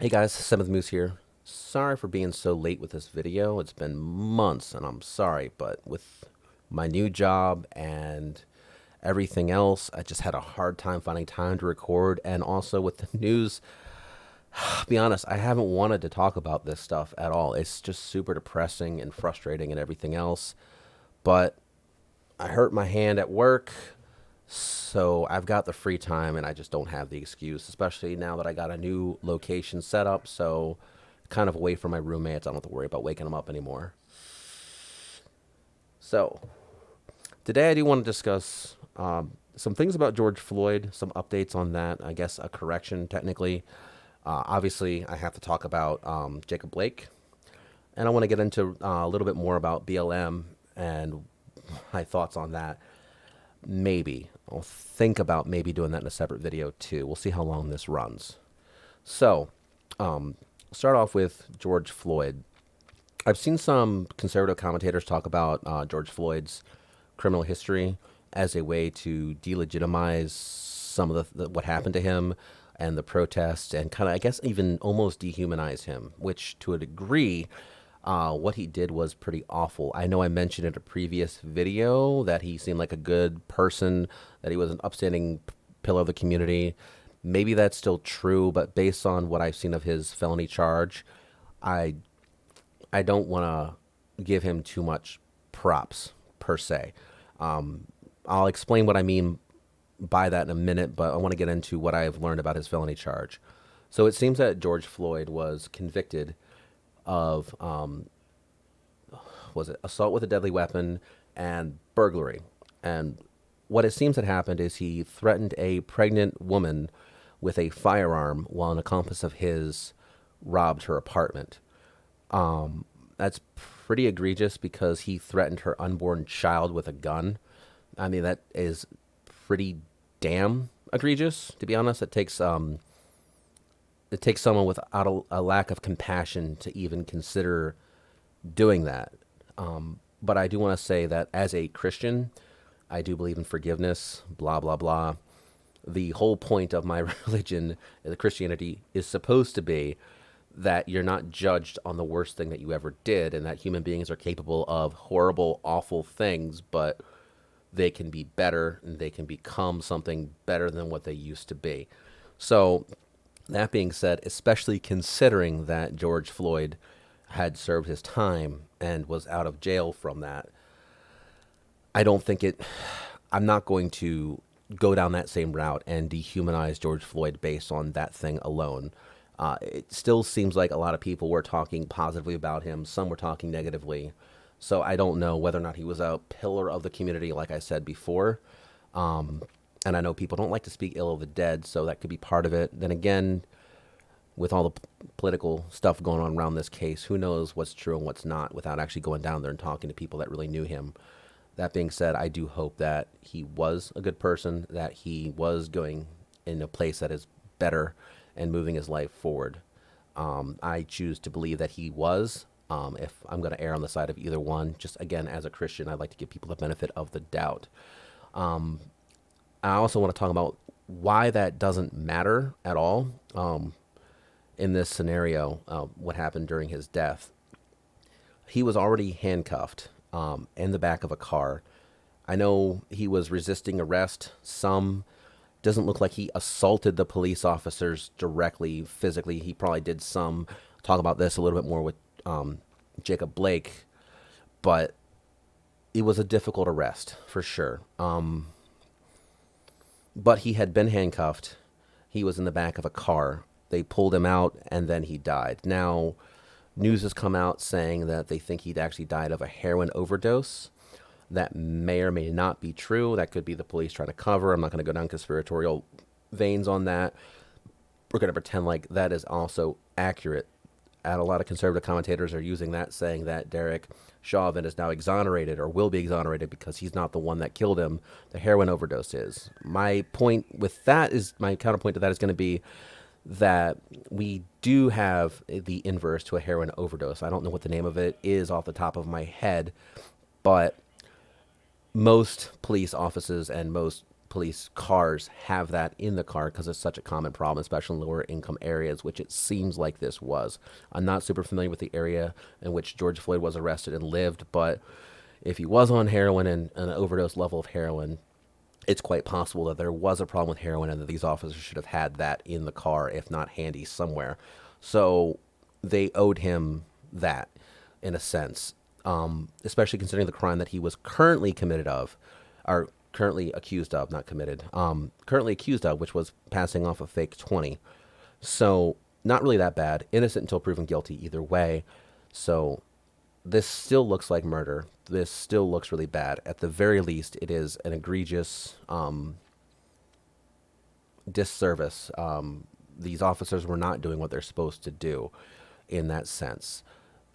Hey guys, Seventh Moose here. Sorry for being so late with this video. It's been months and I'm sorry, but with my new job and everything else, I just had a hard time finding time to record. And also with the news, I'll be honest, I haven't wanted to talk about this stuff at all. It's just super depressing and frustrating and everything else. But I hurt my hand at work, so I've got the free time and I just don't have the excuse, especially now that I got a new location set up. So, kind of away from my roommates, I don't have to worry about waking them up anymore. So, today I do want to discuss some things about George Floyd, some updates on that, I guess a correction technically. Obviously, I have to talk about Jacob Blake, and I want to get into a little bit more about BLM and my thoughts on that. Maybe. I'll think about maybe doing that in a separate video too. We'll see how long this runs. So, start off with George Floyd. I've seen some conservative commentators talk about George Floyd's criminal history as a way to delegitimize some of what happened to him and the protests, and kind of, I guess, even almost dehumanize him, which to a degree, what he did was pretty awful. I know I mentioned in a previous video that he seemed like a good person, that he was an upstanding pillar of the community. Maybe that's still true, but based on what I've seen of his felony charge, I I don't want to give him too much props per se. I'll explain what I mean by that in a minute, but I want to get into what I've learned about his felony charge. So it seems that George Floyd was convicted of was it assault with a deadly weapon and burglary. And what it seems had happened is he threatened a pregnant woman with a firearm while an accomplice of his robbed her apartment. That's pretty egregious because he threatened her unborn child with a gun. I mean, that is pretty damn egregious, to be honest. It takes someone without a lack of compassion to even consider doing that. But I do want to say that as a Christian, I do believe in forgiveness, blah, blah, blah. The whole point of my religion, the Christianity, is supposed to be that you're not judged on the worst thing that you ever did, and that human beings are capable of horrible, awful things, but they can be better and they can become something better than what they used to be. So, that being said, especially considering that George Floyd had served his time and was out of jail from that, I don't think it. I'm not going to go down that same route and dehumanize George Floyd based on that thing alone. It still seems like a lot of people were talking positively about him. Some were talking negatively. So I don't know whether or not he was a pillar of the community, like I said before. And I know people don't like to speak ill of the dead, so that could be part of it. Then again, with all the political stuff going on around this case, who knows what's true and what's not without actually going down there and talking to people that really knew him. That being said, I do hope that he was a good person, that he was going in a place that is better and moving his life forward. I choose to believe that he was. If I'm going to err on the side of either one, just again, as a Christian, I'd like to give people the benefit of the doubt. I also want to talk about why that doesn't matter at all in this scenario, what happened during his death. He was already handcuffed in the back of a car. I know he was resisting arrest. Some doesn't look like he assaulted the police officers directly, physically. He probably did some. Talk about this a little bit more with Jacob Blake, but it was a difficult arrest for sure. But he had been handcuffed. He was in the back of a car. They pulled him out, and then he died. Now, news has come out saying that they think he'd actually died of a heroin overdose. That may or may not be true. That could be the police trying to cover. I'm not going to go down conspiratorial veins on that. We're going to pretend like that is also accurate. And a lot of conservative commentators are using that, saying that Derek Chauvin is now exonerated or will be exonerated because he's not the one that killed him. The heroin overdose is. My point with that is, my counterpoint to that is going to be that we do have the inverse to a heroin overdose. I don't know what the name of it is off the top of my head, but most police offices and most police cars have that in the car because it's such a common problem, especially in lower income areas, which it seems like this was. I'm not super familiar with the area in which George Floyd was arrested and lived, but if he was on heroin and an overdose level of heroin, it's quite possible that there was a problem with heroin and that these officers should have had that in the car, if not handy somewhere. So they owed him that in a sense, especially considering the crime that he was currently committed of, or currently accused of, not committed, currently accused of, which was passing off a fake 20. So not really that bad. Innocent until proven guilty either way. So this still looks like murder. This still looks really bad. At the very least, it is an egregious disservice. These officers were not doing what they're supposed to do in that sense.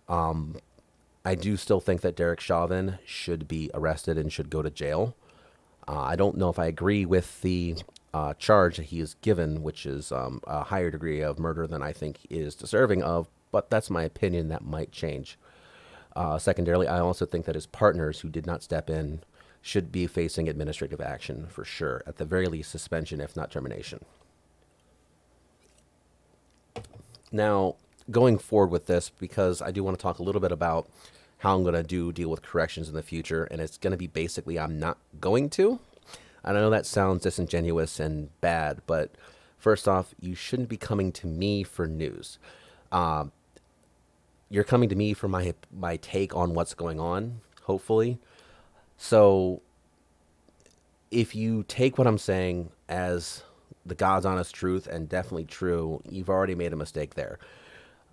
I do still think that Derek Chauvin should be arrested and should go to jail. I don't know if I agree with the charge that he is given, which is a higher degree of murder than I think is deserving of, but that's my opinion. That might change. Secondarily, I also think that his partners who did not step in should be facing administrative action for sure. At the very least, suspension, if not termination. Now, going forward with this, because I do want to talk a little bit about how I'm going to deal with corrections in the future, and it's going to be basically I'm not going to. And I know that sounds disingenuous and bad, but first off, you shouldn't be coming to me for news. You're coming to me for my take on what's going on, hopefully. So if you take what I'm saying as the God's honest truth and definitely true, you've already made a mistake there.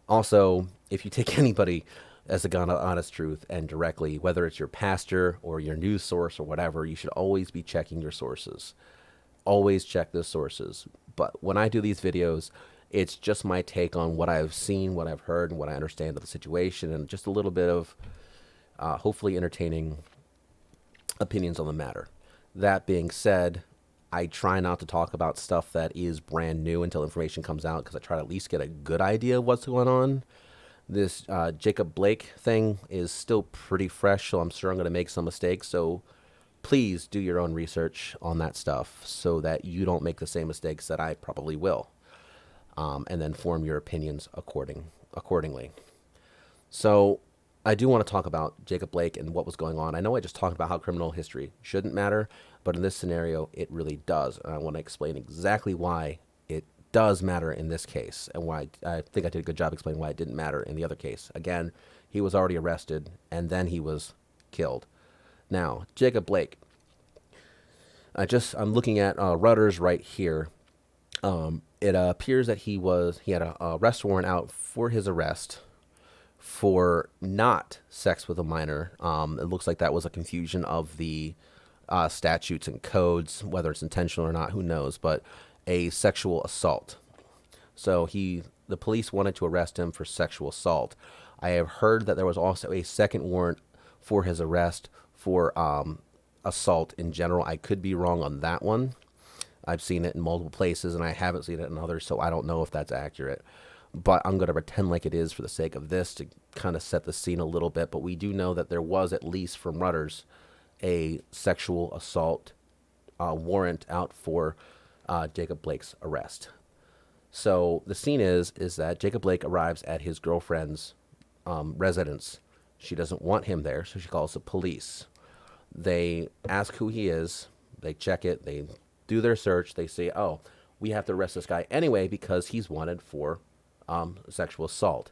Also, if you take anybody as the God's honest truth and directly, whether it's your pastor or your news source or whatever, you should always be checking your sources. Always check the sources. But when I do these videos, it's just my take on what I've seen, what I've heard, and what I understand of the situation, and just a little bit of hopefully entertaining opinions on the matter. That being said, I try not to talk about stuff that is brand new until information comes out because I try to at least get a good idea of what's going on. This Jacob Blake thing is still pretty fresh, so I'm sure I'm going to make some mistakes. So please do your own research on that stuff so that you don't make the same mistakes that I probably will. And then form your opinions accordingly. So I do want to talk about Jacob Blake and what was going on. I know I just talked about how criminal history shouldn't matter, but in this scenario, it really does. And I want to explain exactly why it does matter in this case and why I think I did a good job explaining why it didn't matter in the other case. Again, he was already arrested and then he was killed. Now, Jacob Blake. I'm looking at Reuters right here. It appears that he had a arrest warrant out for his arrest for not sex with a minor. It looks like that was a confusion of the statutes and codes, whether it's intentional or not, who knows, but a sexual assault. So the police wanted to arrest him for sexual assault. I have heard that there was also a second warrant for his arrest for assault in general. I could be wrong on that one. I've seen it in multiple places, and I haven't seen it in others, so I don't know if that's accurate. But I'm going to pretend like it is for the sake of this to kind of set the scene a little bit. But we do know that there was, at least from Reuters, a sexual assault warrant out for Jacob Blake's arrest. So the scene is that Jacob Blake arrives at his girlfriend's residence. She doesn't want him there, so she calls the police. They ask who he is. They check it. They do their search. They say, oh, we have to arrest this guy anyway because he's wanted for sexual assault.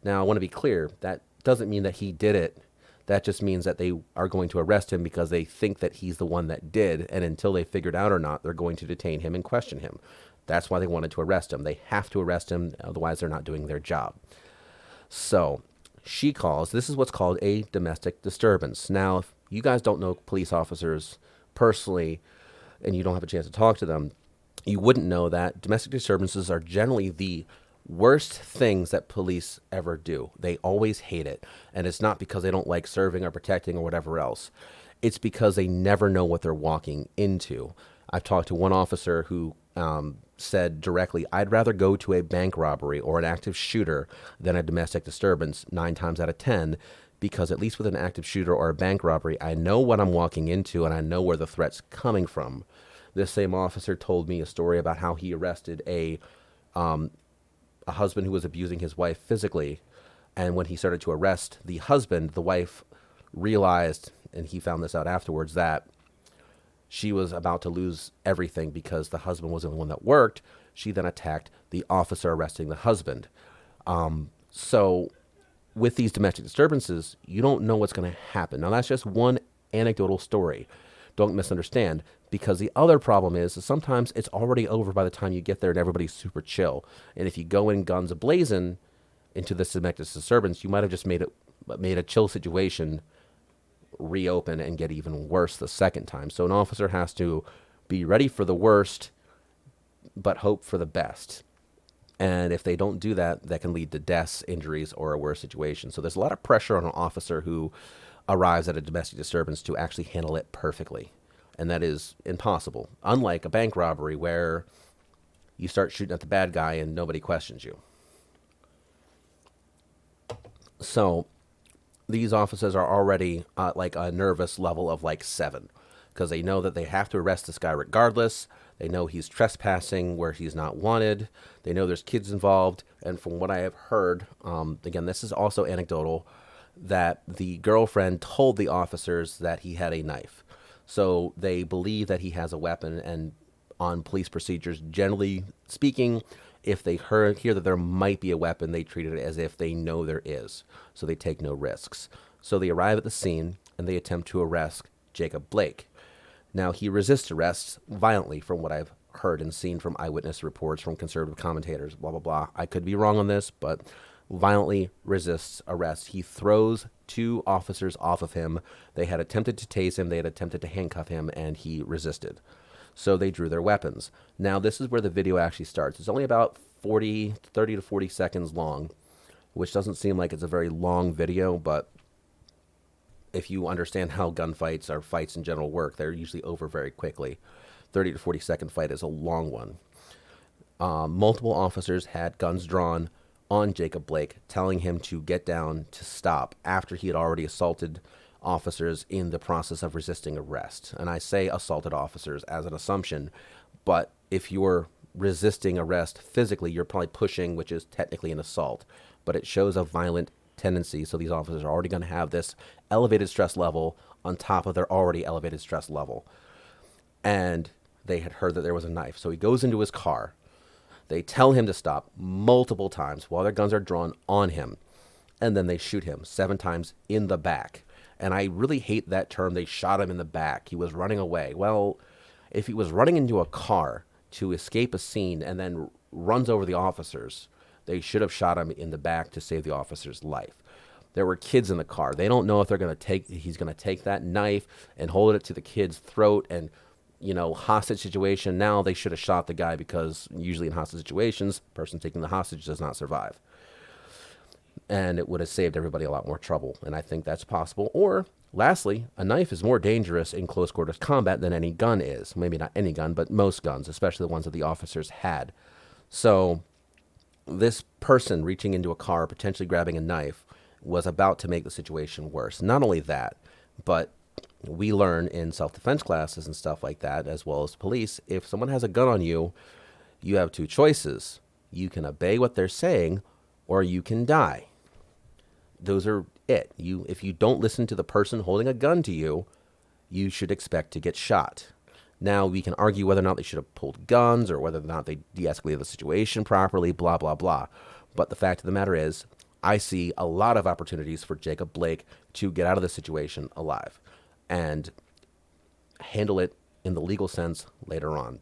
Now, I want to be clear. That doesn't mean that he did it. That just means that they are going to arrest him because they think that he's the one that did. And until they figure it out or not, they're going to detain him and question him. That's why they wanted to arrest him. They have to arrest him. Otherwise, they're not doing their job. So she calls. This is what's called a domestic disturbance. Now, if you guys don't know police officers personally and you don't have a chance to talk to them, you wouldn't know that domestic disturbances are generally the worst things that police ever do. They always hate it. And it's not because they don't like serving or protecting or whatever else. It's because they never know what they're walking into. I've talked to one officer who said directly, I'd rather go to a bank robbery or an active shooter than a domestic disturbance 9 times out of 10, because at least with an active shooter or a bank robbery, I know what I'm walking into and I know where the threat's coming from. This same officer told me a story about how he arrested a husband who was abusing his wife physically. And when he started to arrest the husband, the wife realized, and he found this out afterwards, that she was about to lose everything because the husband was the only one that worked. She then attacked the officer arresting the husband. So with these domestic disturbances, you don't know what's going to happen. Now, that's just one anecdotal story. Don't misunderstand, because the other problem is sometimes it's already over by the time you get there and everybody's super chill. And if you go in guns ablazing into this domestic disturbance, you might have just made a chill situation reopen and get even worse the second time. So an officer has to be ready for the worst, but hope for the best. And if they don't do that, that can lead to deaths, injuries, or a worse situation. So there's a lot of pressure on an officer who arrives at a domestic disturbance to actually handle it perfectly. And that is impossible. Unlike a bank robbery where you start shooting at the bad guy and nobody questions you. So these officers are already like a nervous level of like 7, because they know that they have to arrest this guy regardless. They know he's trespassing where he's not wanted. They know there's kids involved. And from what I have heard, again, this is also anecdotal, that the girlfriend told the officers that he had a knife. So they believe that he has a weapon. And on police procedures, generally speaking, if they hear that there might be a weapon, they treat it as if they know there is. So they take no risks. So they arrive at the scene and they attempt to arrest Jacob Blake. Now, he resists arrest violently, from what I've heard and seen from eyewitness reports, from conservative commentators, blah, blah, blah. I could be wrong on this, but violently resists arrest. He throws 2 officers off of him. They had attempted to tase him. They had attempted to handcuff him, and he resisted. So they drew their weapons. Now, this is where the video actually starts. It's only about 30 to 40 seconds long, which doesn't seem like it's a very long video, but if you understand how gunfights or fights in general work, they're usually over very quickly. 30 to 40 second fight is a long one. Multiple officers had guns drawn on Jacob Blake, telling him to get down, to stop, after he had already assaulted officers in the process of resisting arrest. And I say assaulted officers as an assumption, but if you're resisting arrest physically, you're probably pushing, which is technically an assault, but it shows a violent tendency. So these officers are already going to have this elevated stress level on top of their already elevated stress level. And they had heard that there was a knife. So he goes into his car. They tell him to stop multiple times while their guns are drawn on him. And then they shoot him 7 times in the back. And I really hate that term. They shot him in the back. He was running away. Well, if he was running into a car to escape a scene and then runs over the officers, they should have shot him in the back to save the officer's life. There were kids in the car. They don't know if he's going to take that knife and hold it to the kid's throat and, hostage situation. Now they should have shot the guy, because usually in hostage situations, the person taking the hostage does not survive. And it would have saved everybody a lot more trouble. And I think that's possible. Or, lastly, a knife is more dangerous in close quarters combat than any gun is. Maybe not any gun, but most guns, especially the ones that the officers had. So this person reaching into a car, potentially grabbing a knife, was about to make the situation worse. Not only that, but we learn in self-defense classes and stuff like that, as well as police, if someone has a gun on you, you have 2 choices. You can obey what they're saying, or you can die. Those are it. If you don't listen to the person holding a gun to you, you should expect to get shot. Now, we can argue whether or not they should have pulled guns or whether or not they de-escalated the situation properly, blah, blah, blah. But the fact of the matter is, I see a lot of opportunities for Jacob Blake to get out of this situation alive and handle it in the legal sense later on.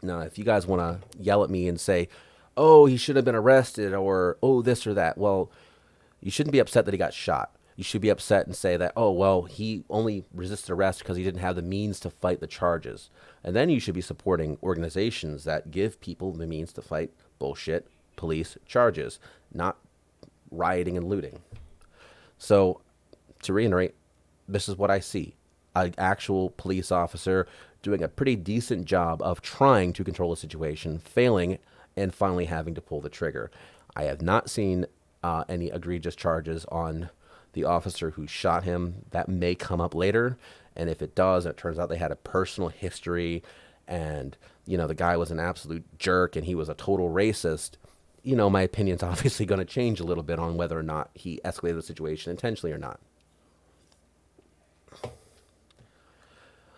Now, if you guys want to yell at me and say, oh, he should have been arrested, or, oh, this or that, well, you shouldn't be upset that he got shot. You should be upset and say that, oh, well, he only resisted arrest because he didn't have the means to fight the charges. And then you should be supporting organizations that give people the means to fight bullshit police charges, not rioting and looting. So, to reiterate, this is what I see. An actual police officer doing a pretty decent job of trying to control the situation, failing, and finally having to pull the trigger. I have not seen any egregious charges on the officer who shot him. That may come up later, and if it does, and it turns out they had a personal history and, the guy was an absolute jerk and he was a total racist, my opinion's obviously going to change a little bit on whether or not he escalated the situation intentionally or not.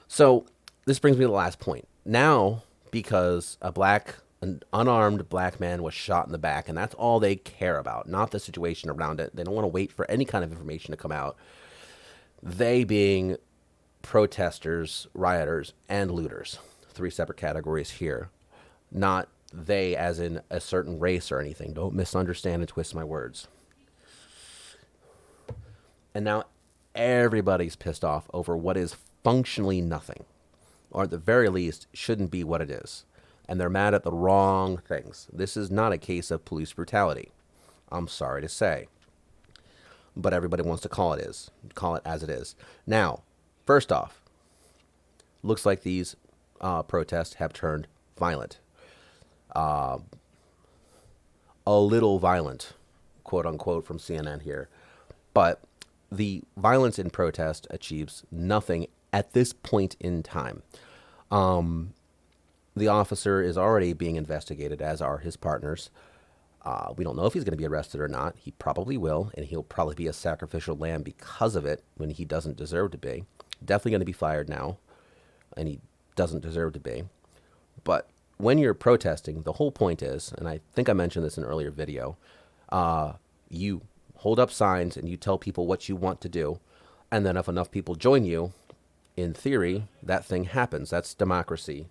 So this brings me to the last point. Now, because an unarmed black man was shot in the back, and that's all they care about, not the situation around it. They don't want to wait for any kind of information to come out. They being protesters, rioters, and looters. 3 separate categories here. Not they as in a certain race or anything. Don't misunderstand and twist my words. And now everybody's pissed off over what is functionally nothing, or at the very least shouldn't be what it is. And they're mad at the wrong things. This is not a case of police brutality, I'm sorry to say. But everybody wants to call it as it is. Now, first off, looks like these protests have turned violent. A little violent, quote unquote, from CNN here. But the violence in protest achieves nothing at this point in time. The officer is already being investigated, as are his partners. We don't know if he's going to be arrested or not. He probably will, and he'll probably be a sacrificial lamb because of it when he doesn't deserve to be. Definitely going to be fired now, and he doesn't deserve to be. But when you're protesting, the whole point is, and I think I mentioned this in an earlier video, you hold up signs and you tell people what you want to do, and then if enough people join you, in theory, that thing happens. That's democracy,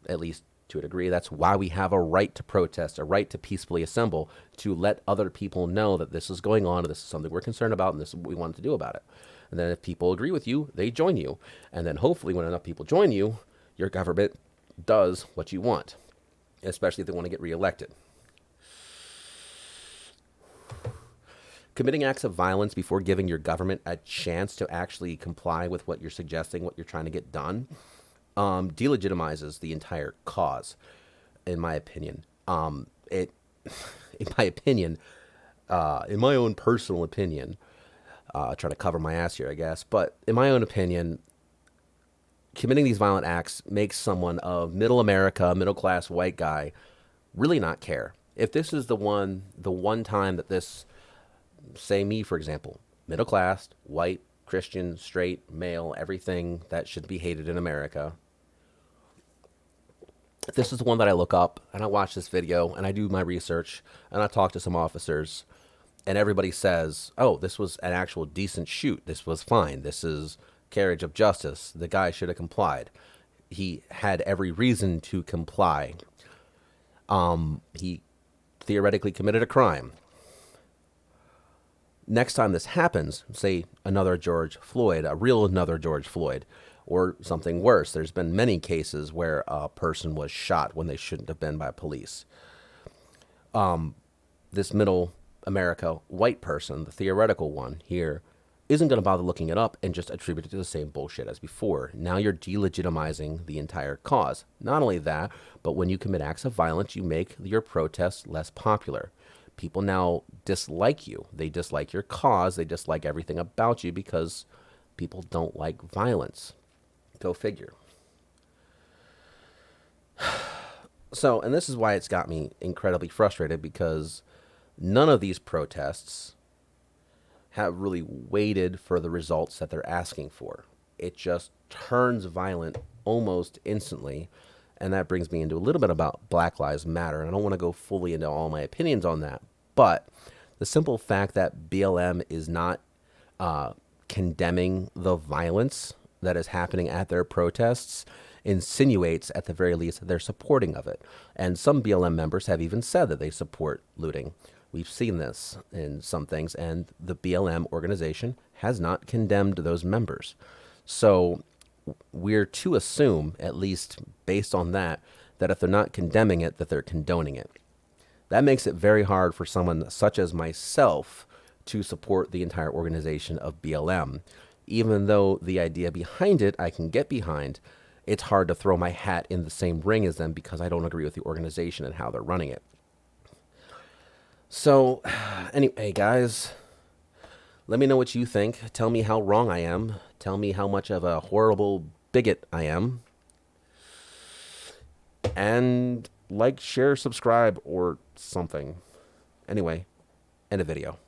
at least to a degree. That's why we have a right to protest, a right to peacefully assemble, to let other people know that this is going on, and this is something we're concerned about, and this is what we want to do about it. And then if people agree with you, they join you. And then hopefully when enough people join you, your government does what you want, especially if they want to get reelected. Committing acts of violence before giving your government a chance to actually comply with what you're suggesting, what you're trying to get done, delegitimizes the entire cause, in my opinion. In my own personal opinion, try to cover my ass here, I guess, but in my own opinion, committing these violent acts makes someone of middle America, middle class white guy, really not care. If this is the one time that this, say me, for example, middle class, white, Christian, straight, male, everything that should be hated in America. If this is the one that I look up and I watch this video and I do my research and I talk to some officers and everybody says, oh, this was an actual decent shoot. This was fine. This is carriage of justice. The guy should have complied. He had every reason to comply. He theoretically committed a crime. Next time this happens, say another George Floyd, another George Floyd, or something worse. There's been many cases where a person was shot when they shouldn't have been by police. This middle America white person, the theoretical one here, isn't going to bother looking it up and just attribute it to the same bullshit as before. Now you're delegitimizing the entire cause. Not only that, but when you commit acts of violence, you make your protests less popular. People now dislike you. They dislike your cause. They dislike everything about you because people don't like violence. Go figure. So, and this is why it's got me incredibly frustrated, because none of these protests have really waited for the results that they're asking for. It just turns violent almost instantly. And that brings me into a little bit about Black Lives Matter. And I don't want to go fully into all my opinions on that. But the simple fact that BLM is not condemning the violence that is happening at their protests insinuates, at the very least, that they're supporting of it. And some BLM members have even said that they support looting. We've seen this in some things, and the BLM organization has not condemned those members. So we're to assume, at least based on that if they're not condemning it, that they're condoning it. That makes it very hard for someone such as myself to support the entire organization of BLM. Even though the idea behind it I can get behind, it's hard to throw my hat in the same ring as them because I don't agree with the organization and how they're running it. So, anyway, guys, let me know what you think. Tell me how wrong I am. Tell me how much of a horrible bigot I am. And like, share, subscribe, or something. Anyway, end of video.